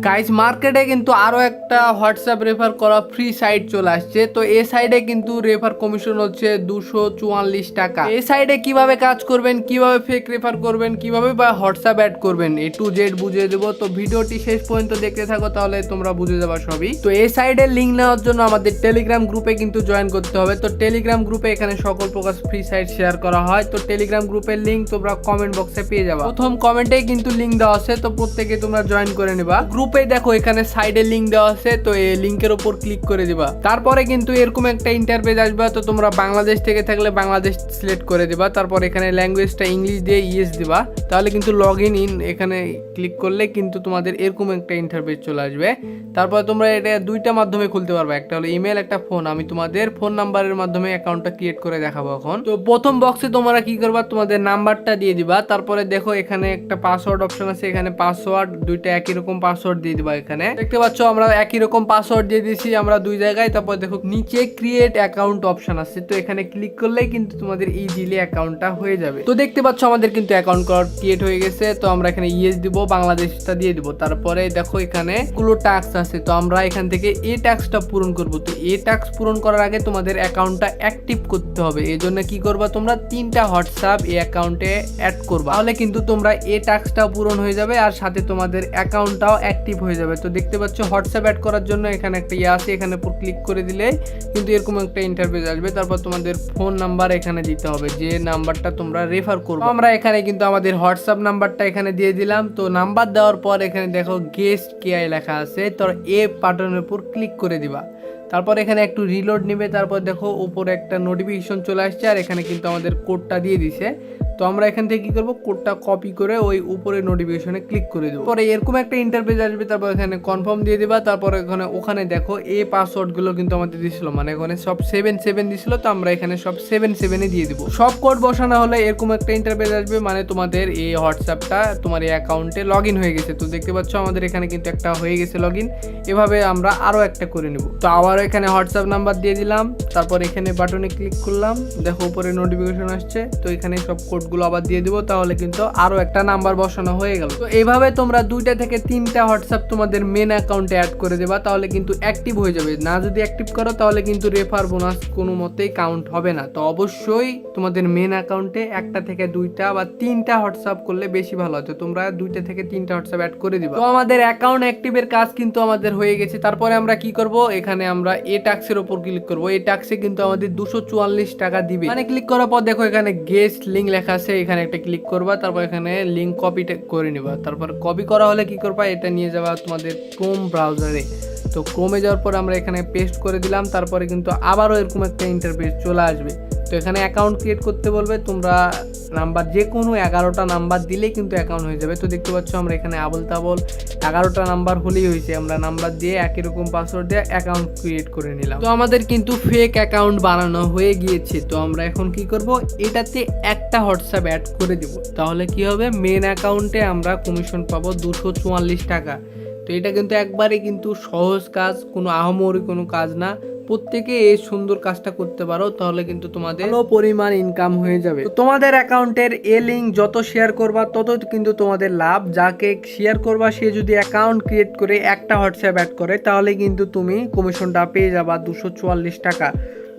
Guys মার্কেটে কিন্তু আরো একটা হোয়াটসঅ্যাপ রেফার করা ফ্রি সাইট চলে আসছে। তো এই সাইডে কিন্তু রেফার কমিশন হচ্ছে 244 টাকা। এই সাইডে কিভাবে কাজ করবেন, কিভাবে ফেক রেফার করবেন, কিভাবে বা হোয়াটসঅ্যাপ অ্যাড করবেন, A to Z বুঝিয়ে দেবো। তো ভিডিওটি শেষ পর্যন্ত দেখতে থাকো, তাহলে তোমরা বুঝে যাবা সবই। তো এই সাইডের লিঙ্ক নেওয়ার জন্য আমাদের টেলিগ্রাম গ্রুপে কিন্তু জয়েন করতে হবে। তো টেলিগ্রাম গ্রুপে এখানে সকল প্রকার ফ্রি সাইট শেয়ার করা হয়। তো টেলিগ্রাম গ্রুপের লিঙ্ক তোমরা কমেন্ট বক্সে পেয়ে যাবা। প্রথম কমেন্টেই কিন্তু লিঙ্ক দেওয়া আছে, তো প্রত্যেকে তোমরা জয়েন করে নিবা। গ্রুপে দেখো এখানে সাইডে লিঙ্ক দেওয়া আছে, তো এই লিঙ্কের উপর ক্লিক করে দিবা। তারপরে কিন্তু এরকম একটা ইন্টারফেস আসবে। তো তোমরা বাংলাদেশ থেকে থাকলে বাংলাদেশ সিলেক্ট করে দিবা। তারপর এখানে ল্যাঙ্গুয়েজটা ইংলিশ দিয়ে ইয়েস দিবা। তাহলে কিন্তু লগ ইন এখানে ক্লিক করলে কিন্তু তোমাদের এরকম একটা ইন্টারফেস চলে আসবে। তারপর তোমরা এটা দুইটা মাধ্যমে খুলতে পারবে, একটা হলো ইমেল, একটা ফোন। আমি তোমাদের ফোন নাম্বারের মাধ্যমে অ্যাকাউন্টটা ক্রিয়েট করে দেখাবো এখন। তো প্রথম বক্সে তোমরা কি করবা, তোমাদের নাম্বারটা দিয়ে দিবা। তারপরে দেখো এখানে একটা পাসওয়ার্ড অপশন আছে, এখানে পাসওয়ার্ড দুইটা একই রকম পাসওয়ার্ড দিয়ে দিবা। এখানে দেখতে পাচ্ছ আমরা একই রকম পাসওয়ার্ড দিয়ে দিয়েছি আমরা দুই জায়গায়। তারপর দেখো নিচে ক্রিয়েট অ্যাকাউন্ট অপশন আছে, তো এখানে ক্লিক করলেই কিন্তু তোমাদের ইজিলি অ্যাকাউন্টটা হয়ে যাবে। তো দেখতে পাচ্ছ আমাদের কিন্তু অ্যাকাউন্ট ক্রিয়েট হয়ে গেছে। তো আমরা এখানে ইয়েস দিব, বাংলাদেশটা দিয়ে দিব। তারপরে দেখো এখানে গুলো টাস্ক আছে, তো আমরা এখান থেকে এই টাস্কটা পূরণ করব। তো এই টাস্ক পূরণ করার আগে তোমাদের অ্যাকাউন্টটা অ্যাক্টিভ করতে হবে। এই জন্য কি করবা, তোমরা 3টা হোয়াটসঅ্যাপ এই অ্যাকাউন্টে অ্যাড করবা। তাহলে কিন্তু তোমরা এই টাস্কটাও পূরণ হয়ে যাবে আর সাথে তোমাদের অ্যাকাউন্টটাও অ্যাক্টিভ হয়ে যাবে। তো দেখতে পাচ্ছ হোয়াটসঅ্যাপ অ্যাড করার জন্য এখানে একটা আছে, এখানে উপর ক্লিক করে দিলে কিন্তু এরকম একটা ইন্টারফেস আসবে। তারপর তোমাদের ফোন নাম্বার এখানে দিতে হবে, যে নাম্বারটা তোমরা রেফার করবে। আমরা এখানে কিন্তু আমাদের হোয়াটসঅ্যাপ নাম্বারটা এখানে দিয়ে দিলাম। তো নাম্বার দেওয়ার পর এখানে দেখো গেস্ট কেআই লেখা আছে, তো এ বাটনের উপর ক্লিক করে দিবা। তারপর এখানে একটু রিলোড নেবে। তারপর দেখো উপরে একটা নোটিফিকেশন চলে আসছে আর এখানে কিন্তু আমাদের কোডটা দিয়ে দিছে। তো আমরা এখান থেকে কি করব, কোডটা কপি করে ওই উপরে নোটিফিকেশনে ক্লিক করে দেবো। পরে এরকম একটা ইন্টারফেস আসবে। তারপর এখানে কনফার্ম দিয়ে দিবা। তারপর ওখানে দেখো এই পাসওয়ার্ডগুলো কিন্তু আমাদের দিছিল, মানে এখানে সব 7 দিছিল। তো আমরা এখানে সব 7 দিয়ে দিব। সব কোড বসানো হলে এরকম একটা ইন্টারফেস আসবে, মানে তোমাদের এই হোয়াটসঅ্যাপটা তোমার এই অ্যাকাউন্টে লগ ইন হয়ে গেছে। তো দেখতে পাচ্ছ আমাদের এখানে কিন্তু একটা হয়ে গেছে লগ ইন। এভাবে আমরা আরও একটা করে নেব। তো আবার এখানে হোয়াটসঅ্যাপ নাম্বার দিয়ে দিলাম। তারপর এখানে বাটনে ক্লিক করলাম, দেখো উপরে নোটিফিকেশন আসছে। তো এখানে সব কোডগুলো আবার দিয়ে দিব, তাহলে কিন্তু আরো একটা নাম্বার বসানো হয়ে গেল। তো এইভাবে তোমরা 2টা থেকে 3টা হোয়াটসঅ্যাপ তোমাদের মেন অ্যাকাউন্টে অ্যাড করে দেবা, তাহলে কিন্তু অ্যাক্টিভ হয়ে যাবে। না যদি অ্যাক্টিভ করো তাহলে কিন্তু রেফার বোনাস কোনো মতেই কাউন্ট হবে না। তো অবশ্যই তোমাদের মেন অ্যাকাউন্টে 1টা থেকে 2টা বা 3টা হোয়াটসঅ্যাপ করলে বেশি ভালো হয়। তো তোমরা 2টা থেকে 3টা হোয়াটসঅ্যাপ অ্যাড করে দিবা। তো আমাদের অ্যাকাউন্ট অ্যাক্টিভের কাজ কিন্তু আমাদের হয়ে গেছে। তারপরে আমরা কি করব, এখানে আমরা এই টাস্কের উপর ক্লিক করব। এই টাস্কে কিন্তু আমাদের 244 টাকা দিবে। মানে ক্লিক করার পর দেখো এখানে গেস্ট লিঙ্ক লেখা আছে, এখানে একটা ক্লিক করবা। তারপর এখানে লিঙ্ক কপি করে নিবা। তারপর কপি করা হলে কি করবা, এটা নিয়ে যাবা তোমাদের ক্রোম ব্রাউজারে। তো ক্রোমে যাওয়ার পর আমরা এখানে পেস্ট করে দিলাম। তারপরে কিন্তু আবারও এরকম একটা ইন্টারফেস চলে আসবে। তো এখানে অ্যাকাউন্ট ক্রিয়েট করতে বলবে, তোমরা নাম্বার যে কোনো 11টা নাম্বার দিলেই কিন্তু অ্যাকাউন্ট হয়ে যাবে। তো দেখতে পাচ্ছ আমরা এখানে আবল তাবল 11টা নাম্বার হলেই হয়েছে। আমরা নাম্বার দিয়ে একই রকম পাসওয়ার্ড দিয়ে অ্যাকাউন্ট ক্রিয়েট করে নিলাম। তো আমাদের কিন্তু ফেক অ্যাকাউন্ট বানানো হয়ে গিয়েছে। তো আমরা এখন কি করব, এটাতে একটা হোয়াটসঅ্যাপ অ্যাড করে দেব। তাহলে কি হবে, মেন অ্যাকাউন্টে আমরা কমিশন পাবো 244 টাকা। তো এটা কিন্তু একবারে কিন্তু সহজ কাজ, কোনো আহামরি কোনো কাজ না। প্রত্যেকে এই সুন্দর কাজটা করতে পারো, তাহলে কিন্তু তোমাদের ভালো পরিমাণ ইনকাম হয়ে যাবে। তো তোমাদের অ্যাকাউন্টের এই লিঙ্ক যত শেয়ার করবা তত কিন্তু তোমাদের লাভ। যাকে শেয়ার করবা সে যদি অ্যাকাউন্ট ক্রিয়েট করে একটা হোয়াটসঅ্যাপ অ্যাড করে, তাহলে কিন্তু তুমি কমিশনটা পেয়ে যাবা 244 টাকা।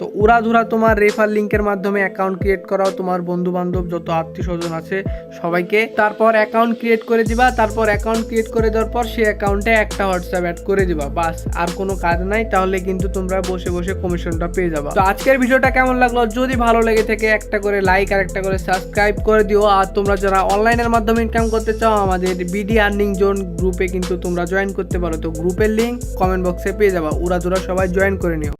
তো উড়াধুরা তোমার রেফার লিঙ্কের মাধ্যমে অ্যাকাউন্ট ক্রিয়েট করাও, তোমার বন্ধু বান্ধব যত আত্মীয় স্বজন আছে সবাইকে। তারপর অ্যাকাউন্ট ক্রিয়েট করে দিবা। তারপর অ্যাকাউন্ট ক্রিয়েট করে দেওয়ার পর সেই অ্যাকাউন্টে একটা হোয়াটসঅ্যাপ অ্যাড করে দিবা, বাস। আর কোনো কাজ নাই। তাহলে কিন্তু তোমরা বসে বসে কমিশনটা পেয়ে যাবা। তো আজকের ভিডিওটা কেমন লাগলো, যদি ভালো লেগে থাকে একটা করে লাইক আর একটা করে সাবস্ক্রাইব করে দিও। আর তোমরা যারা অনলাইনের মাধ্যমে ইনকাম করতে চাও, আমাদের বিডি আর্নিং জোন গ্রুপে কিন্তু তোমরা জয়েন করতে পারো। তো গ্রুপের লিঙ্ক কমেন্ট বক্সে পেয়ে যাবা। উড়াধুরা সবাই জয়েন করে নিও।